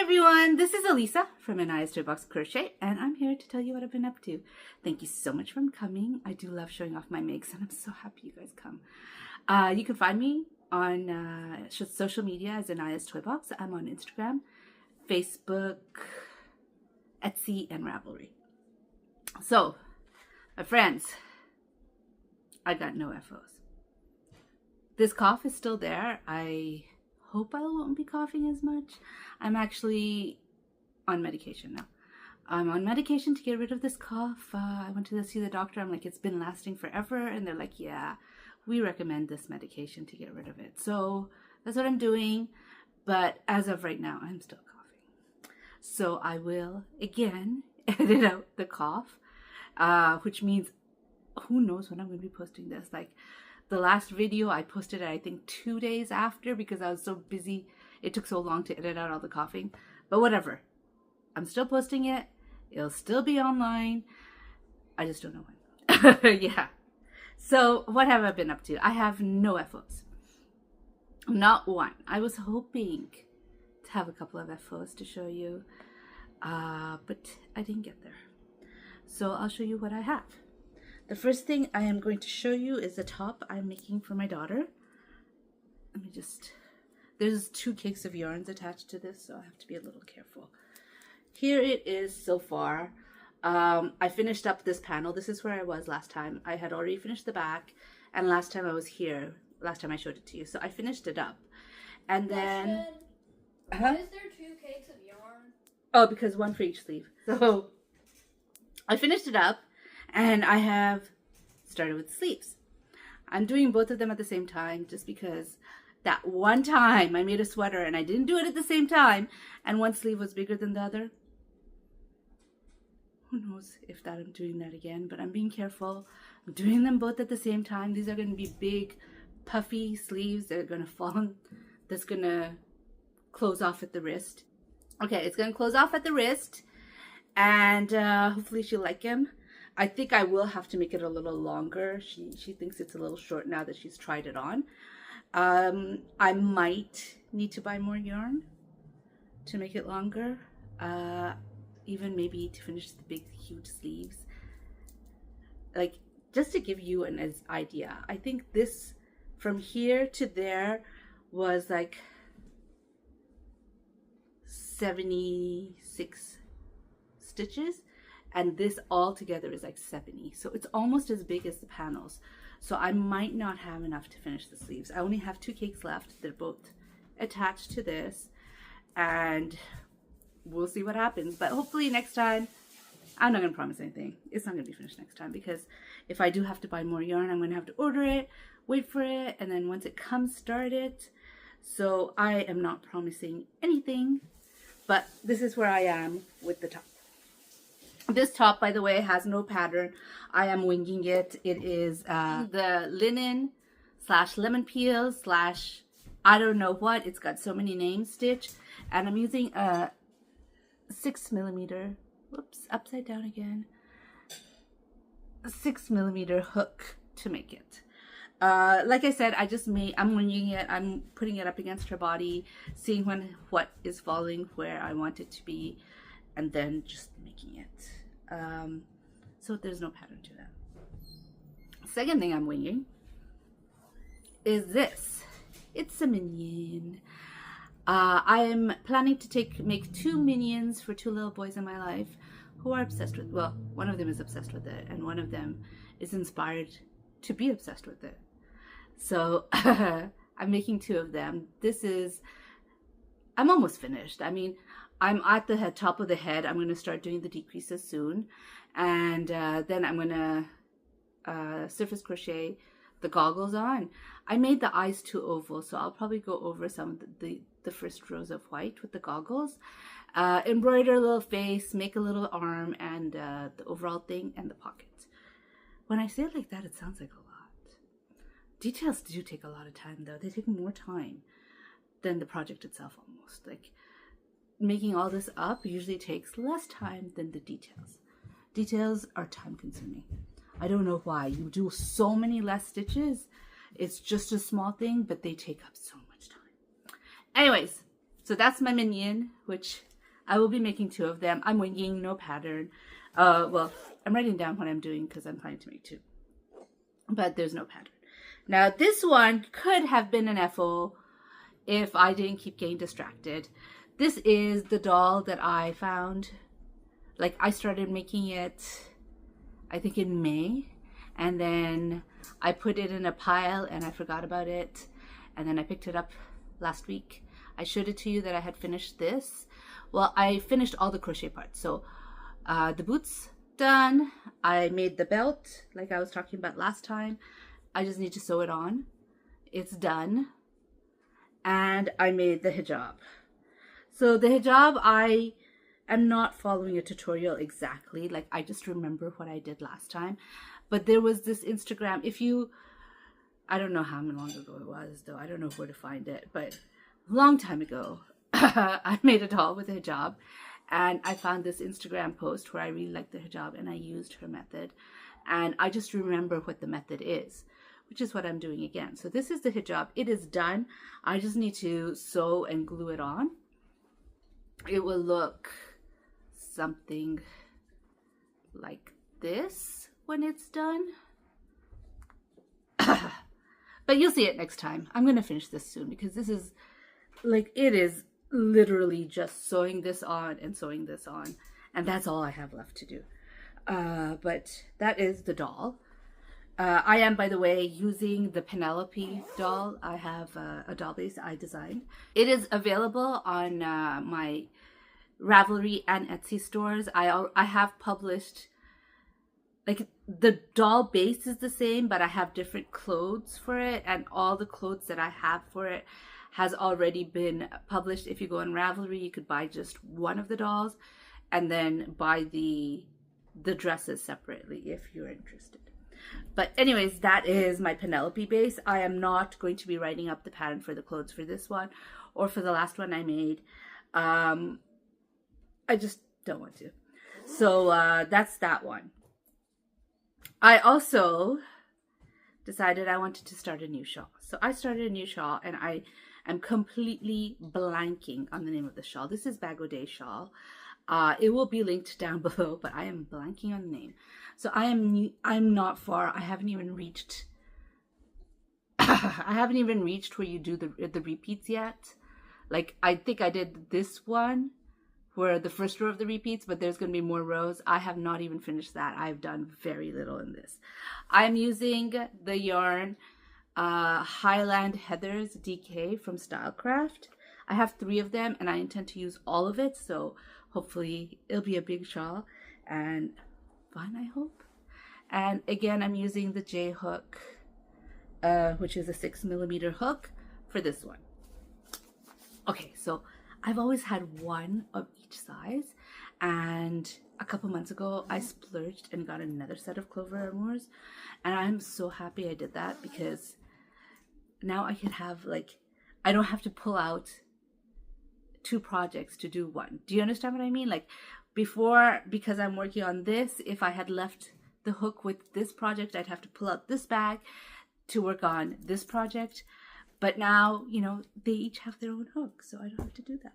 Hi everyone, this is Elisa from Anaya's Toy Box Crochet, and I'm here to tell you what I've been up to. Thank you so much for coming. I do love showing off my makes, and I'm so happy you guys come. You can find me on social media as Anaya's Toy Box. I'm on Instagram, Facebook, Etsy, and Ravelry. So, my friends, I got no FOs. This cough is still there. I hope I won't be coughing as much. I'm actually on medication now. I'm on medication to get rid of this cough. I went to see the doctor. I'm like, it's been lasting forever. And they're like, yeah, we recommend this medication to get rid of it. So that's what I'm doing. But as of right now, I'm still coughing. So I will, again, edit out the cough, which means who knows when I'm going to be posting this. Like, the last video, I posted it, I think, 2 days after because I was so busy. It took so long to edit out all the coughing. But whatever. I'm still posting it. It'll still be online. I just don't know when. Yeah. So what have I been up to? I have no FOs. Not one. I was hoping to have a couple of FOs to show you. But I didn't get there. So I'll show you what I have. The first thing I am going to show you is the top I'm making for my daughter. Let me just, there's 2 cakes of yarns attached to this, so I have to be a little careful. Here it is so far. I finished up this panel. This is where I was last time. I had already finished the back, and last time I was here, last time I showed it to you. So I finished it up. And then... Why is there 2 cakes of yarn? Oh, because 1 for each sleeve. So I finished it up. And I have started with sleeves. I'm doing both of them at the same time just because that one time I made a sweater and I didn't do it at the same time and one sleeve was bigger than the other. Who knows if I'm doing that again, but I'm being careful. I'm doing them both at the same time. These are going to be big, puffy sleeves that are going to fall on, that's going to close off at the wrist. Okay, it's going to close off at the wrist, and hopefully she'll like them. I think I will have to make it a little longer. She thinks it's a little short now that she's tried it on. I might need to buy more yarn to make it longer. Even maybe to finish the big, huge sleeves. Like, just to give you an idea, I think this from here to there was like 76 stitches. And this all together is like 70. So it's almost as big as the panels. So I might not have enough to finish the sleeves. I only have 2 cakes left. They're both attached to this. And we'll see what happens. But hopefully next time, I'm not going to promise anything. It's not going to be finished next time. Because if I do have to buy more yarn, I'm going to have to order it, wait for it, and then once it comes, start it. So I am not promising anything. But this is where I am with the top. This top, by the way, has no pattern. I am winging it. It is the linen / lemon peel / I don't know what. It's got so many names stitch. And I'm using a 6mm, whoops, upside down again, a 6mm hook to make it. Like I said, I'm winging it. I'm putting it up against her body, seeing what is falling where I want it to be, and then just making it. So there's no pattern to that. Second thing I'm winging is this. It's a minion. I'm planning to make 2 minions for 2 little boys in my life who are obsessed with, well, one of them is obsessed with it, and one of them is inspired to be obsessed with it. So I'm making 2 of them. I'm almost finished. I mean, I'm at the top of the head. I'm going to start doing the decreases soon. And then I'm going to surface crochet the goggles on. I made the eyes too oval, so I'll probably go over some of the first rows of white with the goggles. Embroider a little face, make a little arm, and the overall thing, and the pocket. When I say it like that, it sounds like a lot. Details do take a lot of time, though. They take more time than the project itself almost. Like, making all this up usually takes less time than the details. Details are time consuming. I don't know why. You do so many less stitches. It's just a small thing, but they take up so much time. Anyways, so that's my minion, which I will be making 2 of them. I'm winging, no pattern. Well, I'm writing down what I'm doing because I'm planning to make 2. But there's no pattern. Now, this one could have been an FO if I didn't keep getting distracted. This is the doll that I found. Like, I started making it, I think in May. And then I put it in a pile and I forgot about it. And then I picked it up last week. I showed it to you that I had finished this. Well, I finished all the crochet parts. So the boots done. I made the belt like I was talking about last time. I just need to sew it on. It's done. And I made the hijab. So the hijab, I am not following a tutorial exactly. Like, I just remember what I did last time. But there was this Instagram, I don't know how long ago it was, though. I don't know where to find it. But a long time ago, I made a doll with a hijab. And I found this Instagram post where I really liked the hijab and I used her method. And I just remember what the method is, which is what I'm doing again. So this is the hijab. It is done. I just need to sew and glue it on. It will look something like this when it's done. But you'll see it next time. I'm going to finish this soon because this is like, it is literally just sewing this on and sewing this on. And that's all I have left to do. But that is the doll. I am, by the way, using the Penelope doll. I have a doll base I designed. It is available on my Ravelry and Etsy stores. I have published, like, the doll base is the same, but I have different clothes for it, and all the clothes that I have for it has already been published. If you go on Ravelry, you could buy just one of the dolls and then buy the dresses separately if you're interested. But anyways, that is my Penelope base. I am not going to be writing up the pattern for the clothes for this one or for the last one I made. I just don't want to. So that's that one. I also decided I wanted to start a new shawl. So I started a new shawl and I am completely blanking on the name of the shawl. This is Bag O' Day shawl. It will be linked down below, but I am blanking on the name. So I'm not far. I haven't even reached I haven't even reached where you do the repeats yet. Like, I think I did this one where the first row of the repeats, but there's going to be more rows. I have not even finished that. I've done very little in this. I'm using the yarn Highland Heathers DK from Stylecraft. I have 3 of them and I intend to use all of it, so hopefully it'll be a big shawl and fun, I hope. And again, I'm using the J hook, which is a 6mm hook for this one. Okay, so I've always had one of each size, and a couple months ago I splurged and got another set of Clover Amours, and I'm so happy I did that because now I can have, like, I don't have to pull out 2 projects to do one. Do you understand what I mean? Like, before, because I'm working on this, if I had left the hook with this project, I'd have to pull out this bag to work on this project. But now, you know, they each have their own hook, so I don't have to do that.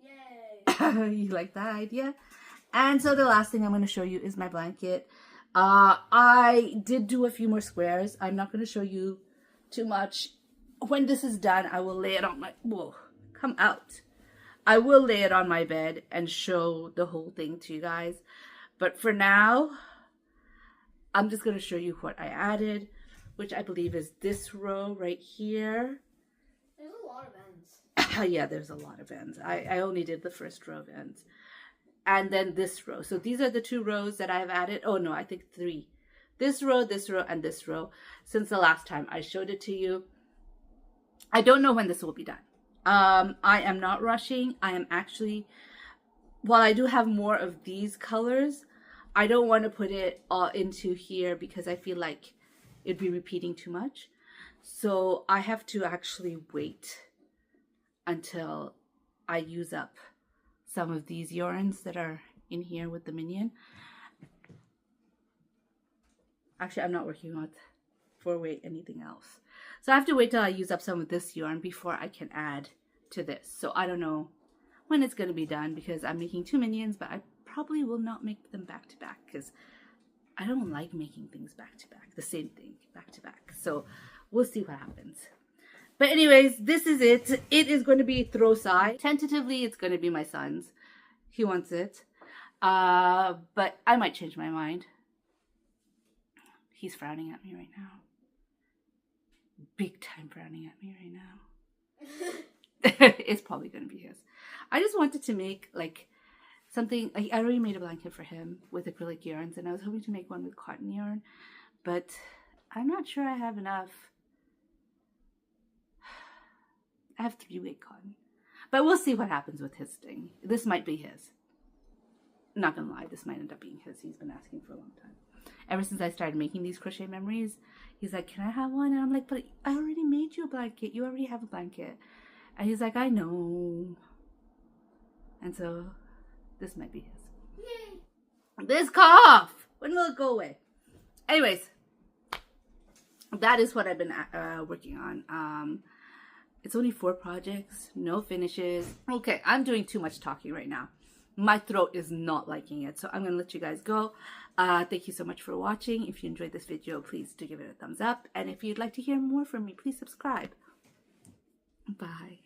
Yay! You like that idea? And so the last thing I'm going to show you is my blanket. I did do a few more squares. I'm not going to show you too much. When this is done, I will lay it on my... Whoa, come out. I will lay it on my bed and show the whole thing to you guys. But for now, I'm just going to show you what I added, which I believe is this row right here. There's a lot of ends. Yeah, there's a lot of ends. I only did the first row of ends. And then this row. So these are the 2 rows that I've added. Oh no, I think 3. This row, and this row. Since the last time I showed it to you. I don't know when this will be done. I am not rushing. I am actually, while I do have more of these colors, I don't want to put it all into here because I feel like it'd be repeating too much. So I have to actually wait until I use up some of these yarns that are in here with the minion. Actually, I'm not working on 4-weight anything else. So I have to wait till I use up some of this yarn before I can add to this. So I don't know when it's going to be done, because I'm making 2 minions, but I probably will not make them back to back because I don't like making things back to back, the same thing back to back. So we'll see what happens. But anyways, this is it. It is going to be throw side. Tentatively, it's going to be my son's. He wants it. But I might change my mind. He's frowning at me right now. Big time frowning at me right now. It's probably going to be his. I just wanted to make like something, like I already made a blanket for him with acrylic yarns, and I was hoping to make one with cotton yarn, but I'm not sure I have enough. I have 3 weight cotton, but we'll see what happens with his thing. This might be his. Not gonna lie, this might end up being his. He's been asking for a long time. Ever since I started making these crochet memories, he's like, can I have one? And I'm like, but I already made you a blanket. You already have a blanket. And he's like, I know. And so this might be his. Yay. This cough! When will it go away? Anyways, that is what I've been working on. It's only 4 projects, no finishes. Okay, I'm doing too much talking right now. My throat is not liking it, so I'm going to let you guys go. Thank you so much for watching. If you enjoyed this video, please do give it a thumbs up. And if you'd like to hear more from me, please subscribe. Bye.